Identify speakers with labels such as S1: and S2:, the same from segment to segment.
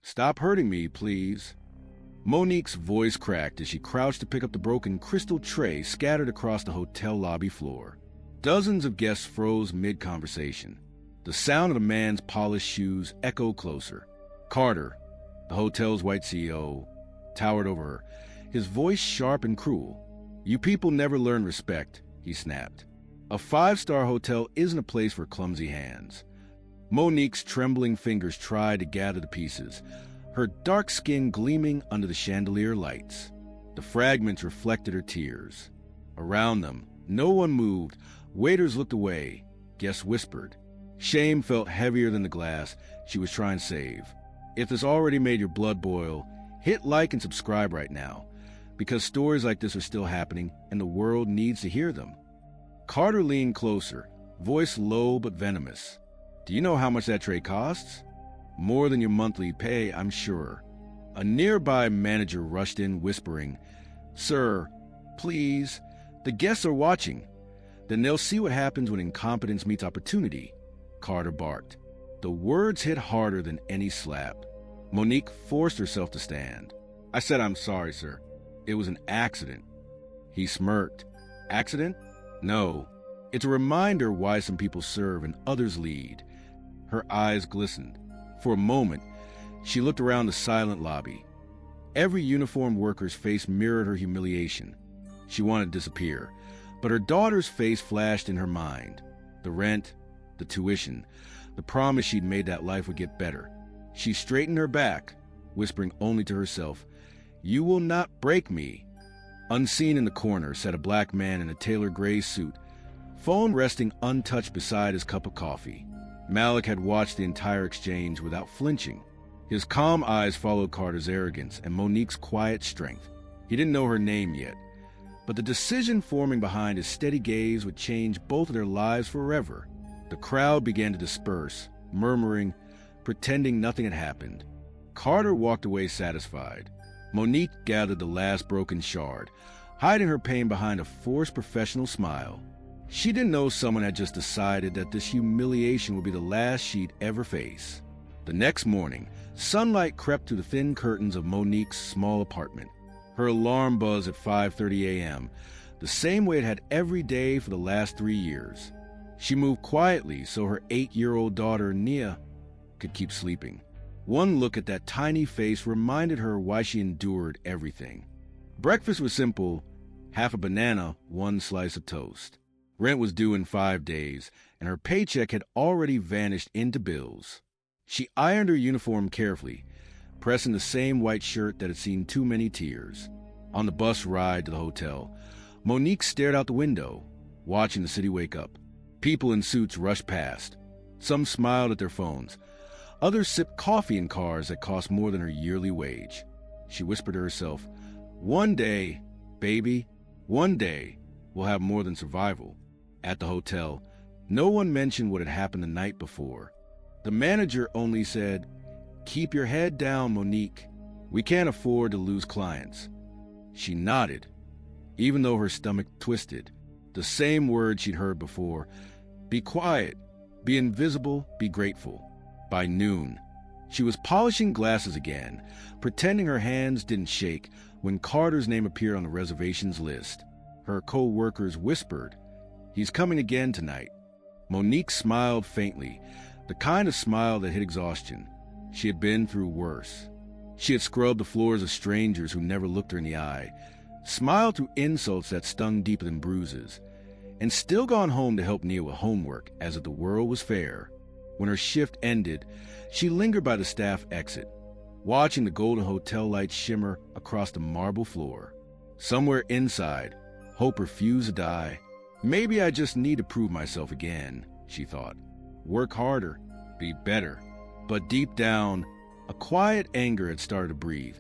S1: Stop hurting me, please. Monique's voice cracked as she crouched to pick up the broken crystal tray scattered across the hotel lobby floor. Dozens of guests froze mid-conversation. The sound of the man's polished shoes echoed closer. Carter, the hotel's white CEO, towered over her, his voice sharp and cruel. "You people never learn respect," he snapped. "A five-star hotel isn't a place for clumsy hands." Monique's trembling fingers tried to gather the pieces, her dark skin gleaming under the chandelier lights. The fragments reflected her tears. Around them, no one moved. Waiters looked away. Guests whispered. Shame felt heavier than the glass she was trying to save. If this already made your blood boil, hit like and subscribe right now, because stories like this are still happening and the world needs to hear them. Carter leaned closer, voice low but venomous. "Do you know how much that tray costs?" "More than your monthly pay, I'm sure." A nearby manager rushed in, whispering, "Sir, please, the guests are watching. Then they'll see what happens when incompetence meets opportunity," Carter barked. The words hit harder than any slap. Monique forced herself to stand. "I said I'm sorry, sir. It was an accident." He smirked. "Accident? No. It's a reminder why some people serve and others lead." Her eyes glistened. For a moment, she looked around the silent lobby. Every uniformed worker's face mirrored her humiliation. She wanted to disappear, but her daughter's face flashed in her mind. The rent, the tuition, the promise she'd made that life would get better. She straightened her back, whispering only to herself, "You will not break me." Unseen in the corner sat a black man in a tailored gray suit, phone resting untouched beside his cup of coffee. Malik had watched the entire exchange without flinching. His calm eyes followed Carter's arrogance and Monique's quiet strength. He didn't know her name yet, but the decision forming behind his steady gaze would change both of their lives forever. The crowd began to disperse, murmuring, pretending nothing had happened. Carter walked away satisfied. Monique gathered the last broken shard, hiding her pain behind a forced professional smile. She didn't know someone had just decided that this humiliation would be the last she'd ever face. The next morning, sunlight crept through the thin curtains of Monique's small apartment. Her alarm buzzed at 5:30 a.m., the same way it had every day for the last 3 years. She moved quietly so her 8-year-old daughter, Nia, could keep sleeping. One look at that tiny face reminded her why she endured everything. Breakfast was simple: half a banana, 1 slice of toast. Rent was due in 5 days, and her paycheck had already vanished into bills. She ironed her uniform carefully, pressing the same white shirt that had seen too many tears. On the bus ride to the hotel, Monique stared out the window, watching the city wake up. People in suits rushed past. Some smiled at their phones. Others sipped coffee in cars that cost more than her yearly wage. She whispered to herself, "One day, baby, one day, we'll have more than survival." At the hotel, no one mentioned what had happened the night before. The manager only said, "Keep your head down, Monique. We can't afford to lose clients." She nodded, even though her stomach twisted. The same words she'd heard before: be quiet, be invisible, be grateful. By noon, she was polishing glasses again, pretending her hands didn't shake when Carter's name appeared on the reservations list. Her co-workers whispered, "He's coming again tonight." Monique smiled faintly, the kind of smile that hit exhaustion. She had been through worse. She had scrubbed the floors of strangers who never looked her in the eye, smiled through insults that stung deeper than bruises, and still gone home to help Nia with homework as if the world was fair. When her shift ended, she lingered by the staff exit, watching the golden hotel lights shimmer across the marble floor. Somewhere inside, hope refused to die. "Maybe I just need to prove myself again," she thought. "Work harder, be better." But deep down, a quiet anger had started to breathe,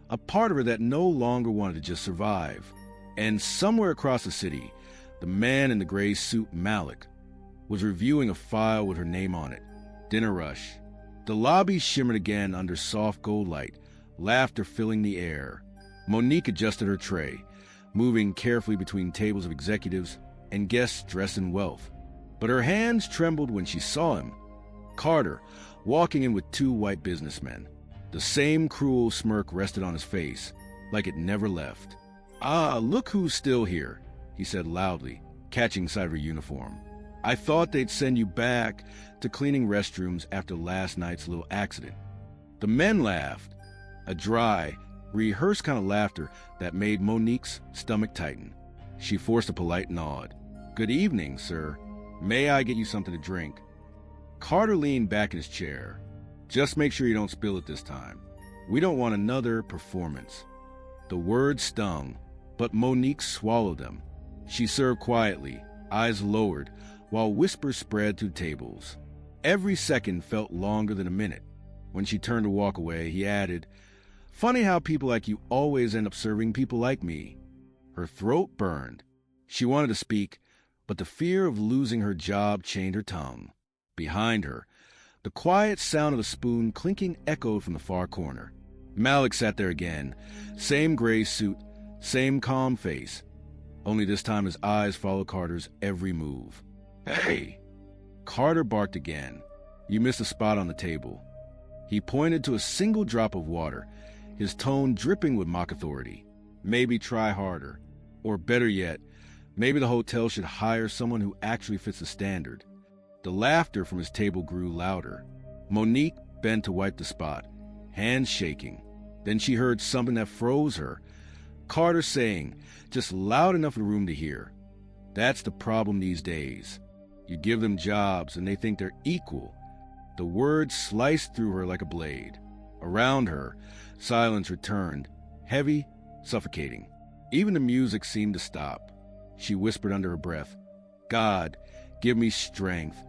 S1: a part of her that no longer wanted to just survive. And somewhere across the city, the man in the gray suit, Malik, was reviewing a file with her name on it. Dinner rush. The lobby shimmered again under soft gold light, laughter filling the air. Monique adjusted her tray, moving carefully between tables of executives and guests dressed in wealth. But her hands trembled when she saw him, Carter, walking in with 2 white businessmen. The same cruel smirk rested on his face, like it never left. "Ah, look who's still here," he said loudly, catching sight of her uniform. "I thought they'd send you back to cleaning restrooms after last night's little accident." The men laughed, a dry, rehearsed kind of laughter that made Monique's stomach tighten. She forced a polite nod. "Good evening, sir. May I get you something to drink?" Carter leaned back in his chair. "Just make sure you don't spill it this time. We don't want another performance." The words stung, but Monique swallowed them. She served quietly, eyes lowered, while whispers spread through tables. Every second felt longer than a minute. When she turned to walk away, he added, "Funny how people like you always end up serving people like me." Her throat burned. She wanted to speak, but the fear of losing her job chained her tongue. Behind her, the quiet sound of a spoon clinking echoed from the far corner. Malik sat there again, same gray suit, same calm face. Only this time his eyes followed Carter's every move. "Hey!" Carter barked again. "You missed a spot on the table." He pointed to a single drop of water, his tone dripping with mock authority. "Maybe try harder. Or better yet, maybe the hotel should hire someone who actually fits the standard." The laughter from his table grew louder. Monique bent to wipe the spot, hands shaking. Then she heard something that froze her. Carter saying, just loud enough for the room to hear, "That's the problem these days. You give them jobs and they think they're equal." The words sliced through her like a blade. Around her, silence returned, heavy, suffocating. Even the music seemed to stop. She whispered under her breath, "God, give me strength."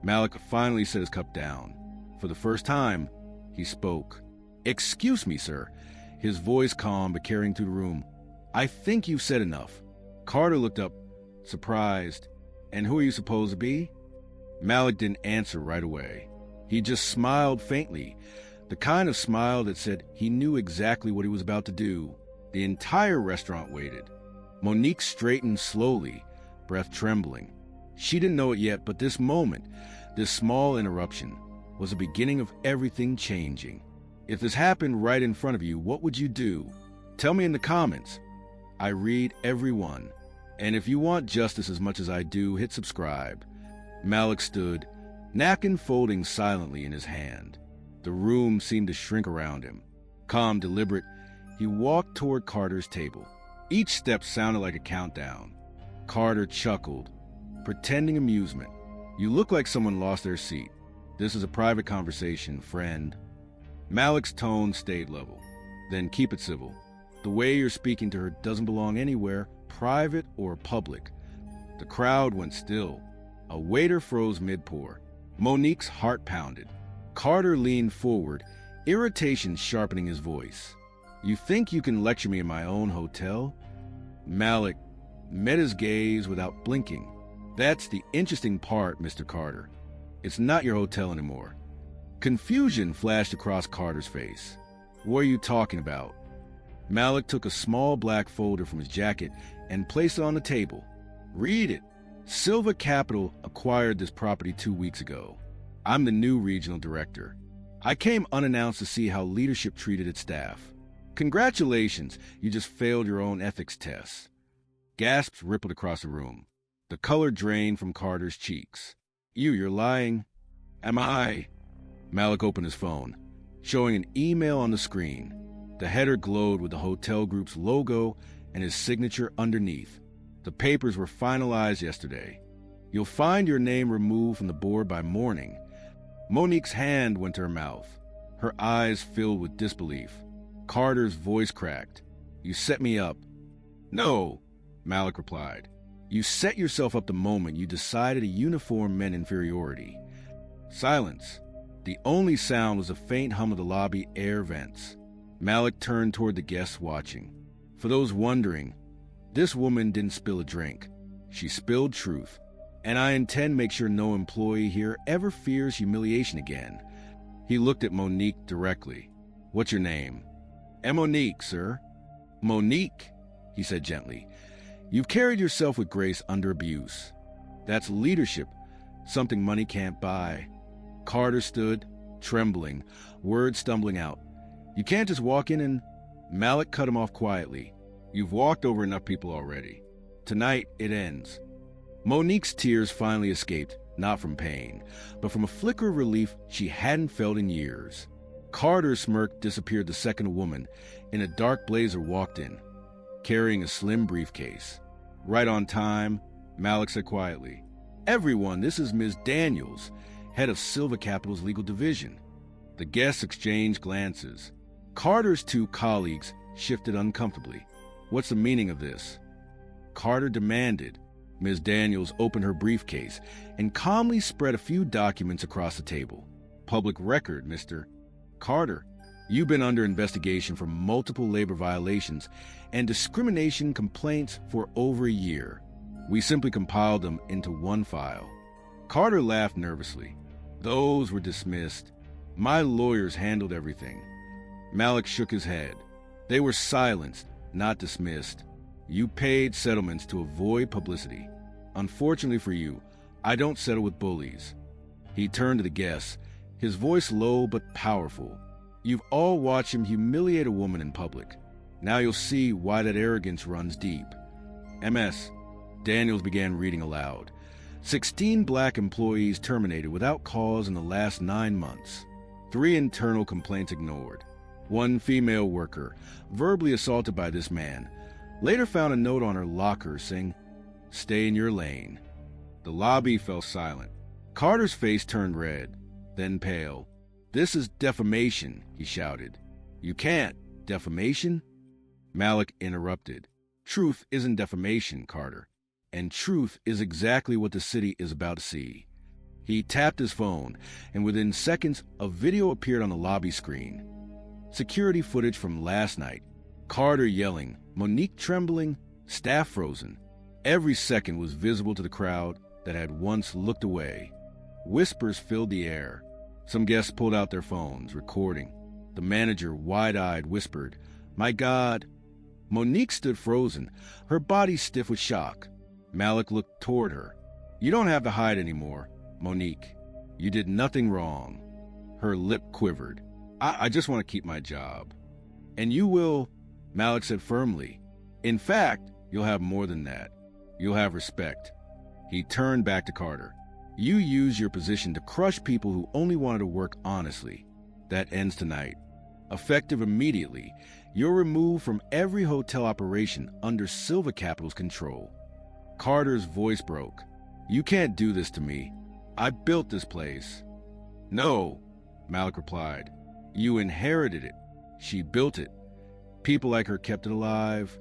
S1: Malik finally set his cup down. For the first time, he spoke. "Excuse me, sir," his voice calm but carrying through the room. "I think you've said enough." Carter looked up, surprised. "And who are you supposed to be?" Malik didn't answer right away. He just smiled faintly, the kind of smile that said he knew exactly what he was about to do. The entire restaurant waited. Monique straightened slowly, breath trembling. She didn't know it yet, but this moment, this small interruption, was the beginning of everything changing. If this happened right in front of you, what would you do? Tell me in the comments. I read every one. And if you want justice as much as I do, hit subscribe. Malik stood, napkin folding silently in his hand. The room seemed to shrink around him. Calm, deliberate, he walked toward Carter's table. Each step sounded like a countdown. Carter chuckled, pretending amusement. "You look like someone lost their seat. This is a private conversation, friend." Malik's tone stayed level. "Then keep it civil. The way you're speaking to her doesn't belong anywhere, private or public." The crowd went still. A waiter froze mid-pour. Monique's heart pounded. Carter leaned forward, irritation sharpening his voice. "You think you can lecture me in my own hotel?" Malik met his gaze without blinking. "That's the interesting part, Mr. Carter. It's not your hotel anymore." Confusion flashed across Carter's face. "What are you talking about?" Malik took a small black folder from his jacket and placed it on the table. "Read it. Silva Capital acquired this property 2 weeks ago. I'm the new regional director. I came unannounced to see how leadership treated its staff. Congratulations, you just failed your own ethics tests." Gasps rippled across the room. The color drained from Carter's cheeks. You're lying." "Am I?" Malik opened his phone, showing an email on the screen. The header glowed with the hotel group's logo and his signature underneath. The papers were finalized yesterday. "You'll find your name removed from the board by morning." Monique's hand went to her mouth, her eyes filled with disbelief. Carter's voice cracked. "You set me up." "No," Malik replied. "You set yourself up the moment you decided a uniform meant inferiority." Silence. The only sound was a faint hum of the lobby air vents. Malik turned toward the guests watching. For those wondering, this woman didn't spill a drink. She spilled truth. And I intend to make sure no employee here ever fears humiliation again. He looked at Monique directly. "What's your name?" "Monique, sir." "Monique," he said gently. "You've carried yourself with grace under abuse. That's leadership, something money can't buy." Carter stood, trembling, words stumbling out. You can't just walk in and... Malik cut him off quietly. You've walked over enough people already. Tonight, it ends. Monique's tears finally escaped, not from pain, but from a flicker of relief she hadn't felt in years. Carter's smirk disappeared the second a woman in a dark blazer walked in, carrying a slim briefcase. Right on time, Malik said quietly, "Everyone, this is Ms. Daniels, head of Silver Capital's legal division." The guests exchanged glances. Carter's two colleagues shifted uncomfortably. "What's the meaning of this?" Carter demanded. Ms. Daniels opened her briefcase and calmly spread a few documents across the table. "Public record, Mr. Carter. You've been under investigation for multiple labor violations and discrimination complaints for over a year. We simply compiled them into one file." Carter laughed nervously. "Those were dismissed. My lawyers handled everything." Malik shook his head. "They were silenced, not dismissed. You paid settlements to avoid publicity. Unfortunately for you, I don't settle with bullies." He turned to the guests, his voice low but powerful. "You've all watched him humiliate a woman in public. Now you'll see why that arrogance runs deep. MS." Daniels began reading aloud. 16 black employees terminated without cause in the last 9 months. 3 internal complaints ignored. 1 female worker, verbally assaulted by this man, later found a note on her locker saying, "Stay in your lane." The lobby fell silent. Carter's face turned red, then pale. "This is defamation," he shouted. "You can't. Defamation?" Malik interrupted. "Truth isn't defamation, Carter. And truth is exactly what the city is about to see." He tapped his phone, and within seconds, a video appeared on the lobby screen. Security footage from last night. Carter yelling, Monique trembling, staff frozen. Every second was visible to the crowd that had once looked away. Whispers filled the air. Some guests pulled out their phones, recording. The manager, wide-eyed, whispered, "My God." Monique stood frozen, her body stiff with shock. Malik looked toward her. "You don't have to hide anymore, Monique. You did nothing wrong." Her lip quivered. I just want to keep my job." "And you will," Malik said firmly. "In fact, you'll have more than that. You'll have respect." He turned back to Carter. "You use your position to crush people who only wanted to work honestly. That ends tonight. Effective immediately, you're removed from every hotel operation under Silver Capital's control." Carter's voice broke. "You can't do this to me. I built this place." "No," Malik replied. "You inherited it. She built it. People like her kept it alive."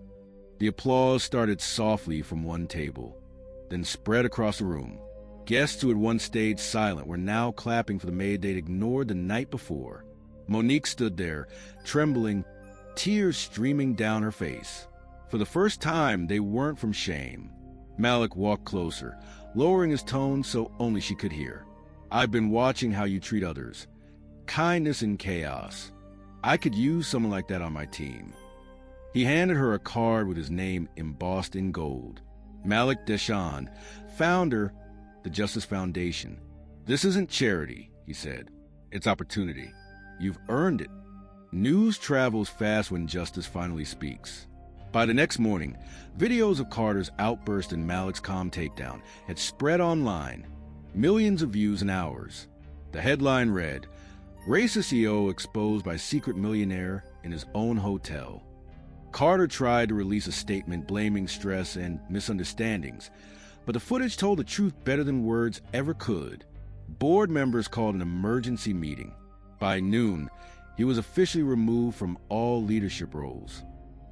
S1: The applause started softly from one table, then spread across the room. Guests who had once stayed silent were now clapping for the maid they'd ignored the night before. Monique stood there, trembling, tears streaming down her face. For the first time, they weren't from shame. Malik walked closer, lowering his tone so only she could hear. "I've been watching how you treat others. Kindness in chaos. I could use someone like that on my team." He handed her a card with his name embossed in gold. Malik Deshan, founder, the Justice Foundation. "This isn't charity," he said. "It's opportunity. You've earned it." News travels fast when justice finally speaks. By the next morning, videos of Carter's outburst and Malik's calm takedown had spread online. Millions of views in hours. The headline read, "Racist CEO exposed by secret millionaire in his own hotel." Carter tried to release a statement blaming stress and misunderstandings, but the footage told the truth better than words ever could. Board members called an emergency meeting. By noon, he was officially removed from all leadership roles.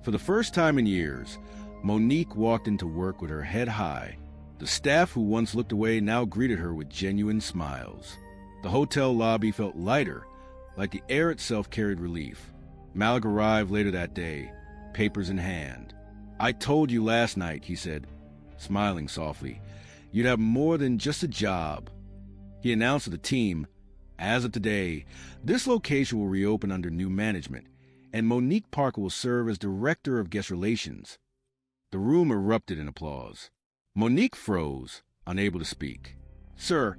S1: For the first time in years, Monique walked into work with her head high. The staff who once looked away now greeted her with genuine smiles. The hotel lobby felt lighter, like the air itself carried relief. Malik arrived later that day, papers in hand. "I told you last night," he said, smiling softly, "you'd have more than just a job." He announced to the team, "As of today, this location will reopen under new management, and Monique Parker will serve as Director of Guest Relations." The room erupted in applause. Monique froze, unable to speak. "Sir,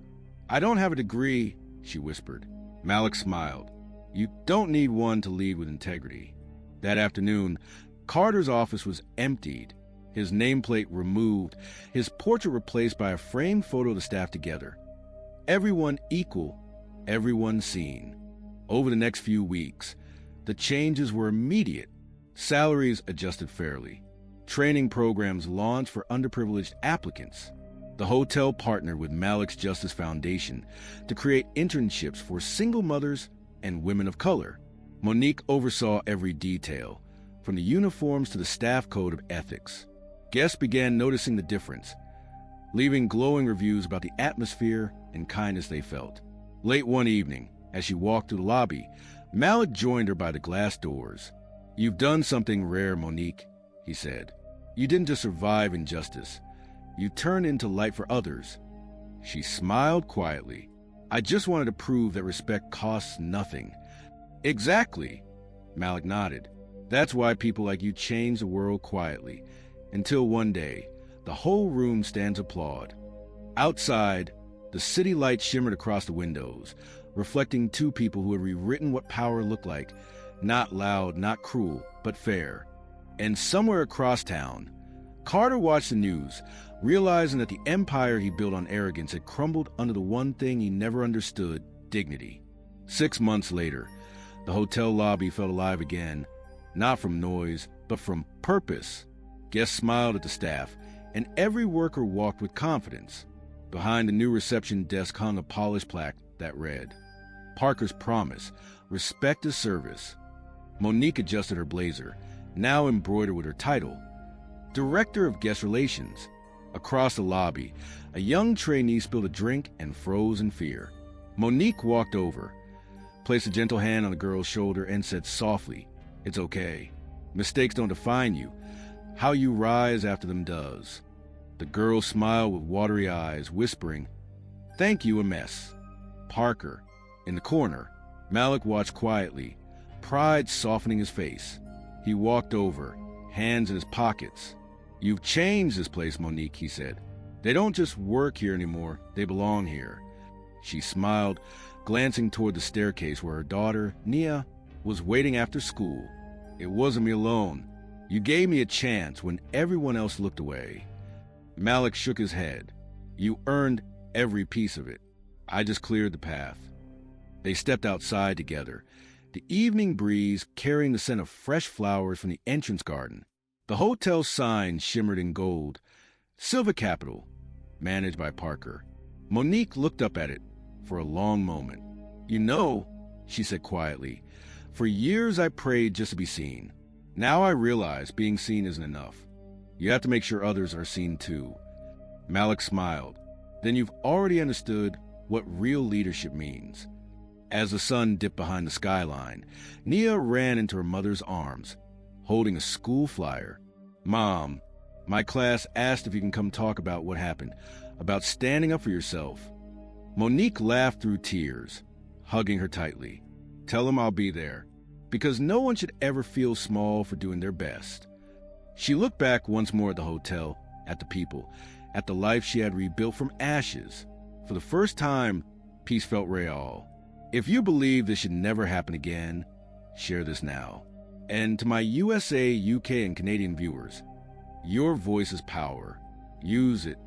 S1: I don't have a degree," she whispered. Malik smiled. You don't need one to lead with integrity. That afternoon, Carter's office was emptied, his nameplate removed, his portrait replaced by a framed photo of the staff together. Everyone equal, everyone seen. Over the next few weeks, the changes were immediate. Salaries adjusted fairly. Training programs launched for underprivileged applicants. The hotel partnered with Malik's Justice Foundation to create internships for single mothers and women of color. Monique oversaw every detail, from the uniforms to the staff code of ethics. Guests began noticing the difference, leaving glowing reviews about the atmosphere and kindness they felt. Late one evening, as she walked through the lobby, Malik joined her by the glass doors. "You've done something rare, Monique," he said. "You didn't just survive injustice. You turned into light for others." She smiled quietly. "I just wanted to prove that respect costs nothing." "Exactly," Malik nodded. "That's why people like you change the world quietly, until one day, the whole room stands applaud." Outside, the city lights shimmered across the windows, reflecting two people who had rewritten what power looked like. Not loud, not cruel, but fair. And somewhere across town, Carter watched the news, realizing that the empire he built on arrogance had crumbled under the one thing he never understood: dignity. 6 months later, the hotel lobby felt alive again, not from noise, but from purpose. Guests smiled at the staff, and every worker walked with confidence. Behind the new reception desk hung a polished plaque that read, "Parker's Promise, Respect is Service." Monique adjusted her blazer, now embroidered with her title, Director of Guest Relations. Across the lobby, a young trainee spilled a drink and froze in fear. Monique walked over, placed a gentle hand on the girl's shoulder, and said softly, "It's okay. Mistakes don't define you. How you rise after them does." The girl smiled with watery eyes, whispering, "Thank you, MS." Parker, in the corner, Malik watched quietly, pride softening his face. He walked over, hands in his pockets. "You've changed this place, Monique," he said. "They don't just work here anymore, they belong here." She smiled, glancing toward the staircase where her daughter, Nia, was waiting after school. "It wasn't me alone. You gave me a chance when everyone else looked away." Malik shook his head. "You earned every piece of it. I just cleared the path." They stepped outside together, the evening breeze carrying the scent of fresh flowers from the entrance garden. The hotel sign shimmered in gold, Silver Capital, managed by Parker. Monique looked up at it for a long moment. "You know," she said quietly, "for years I prayed just to be seen. Now I realize being seen isn't enough. You have to make sure others are seen too." Malik smiled. "Then you've already understood what real leadership means." As the sun dipped behind the skyline, Nia ran into her mother's arms, holding a school flyer. "Mom, my class asked if you can come talk about what happened, about standing up for yourself." Monique laughed through tears, hugging her tightly. "Tell them I'll be there, because no one should ever feel small for doing their best." She looked back once more at the hotel, at the people, at the life she had rebuilt from ashes. For the first time, peace felt real. If you believe this should never happen again, share this now. And to my USA, UK, and Canadian viewers, your voice is power. Use it